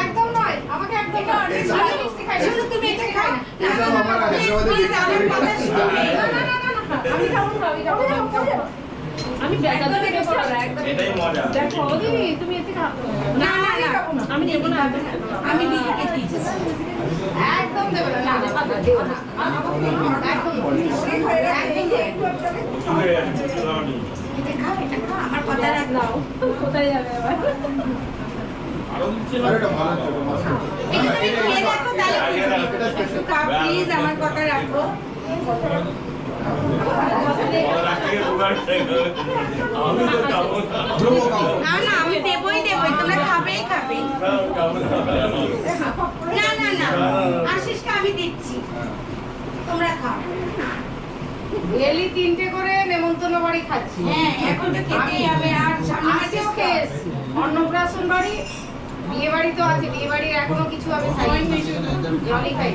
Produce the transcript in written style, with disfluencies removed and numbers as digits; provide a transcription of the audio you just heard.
একদম নয়, আমাকে একদম নয়। আমি মিষ্টি খাই, শুধু তুমি এটা খাই না। আমি খাবো না, আমি খাবো না। আমি ব্যাগটা থেকে পড়া একদম। এটাই মজা। দেখো দিদি তুমি এতে খাবো না। না না না, আমি দেব না। আমি দিদিকে দিয়েছি। একদম দেব না, না দেব না। একদম আমার কথা রাখ দাও। কোথায় যাবে এবার? প্লিজ আমার কথা রাখো। না না আমি দেবই দেবই, তোমরা খাবেই খাবে। না না না, আশিসকে আমি দিচ্ছি, তোমরা খাও। ডেলি 3টে করে নেমন্তন্ন বাড়ি খাচ্ছি। হ্যাঁ এখন তো খেতেই হবে। আর সামনে মাসে খেস অন্নপ্রাশন বাড়ি, বিয়ে বাড়ি তো আছে, বিয়ে বাড়ির এখনো কিছু আমি জলই খাই।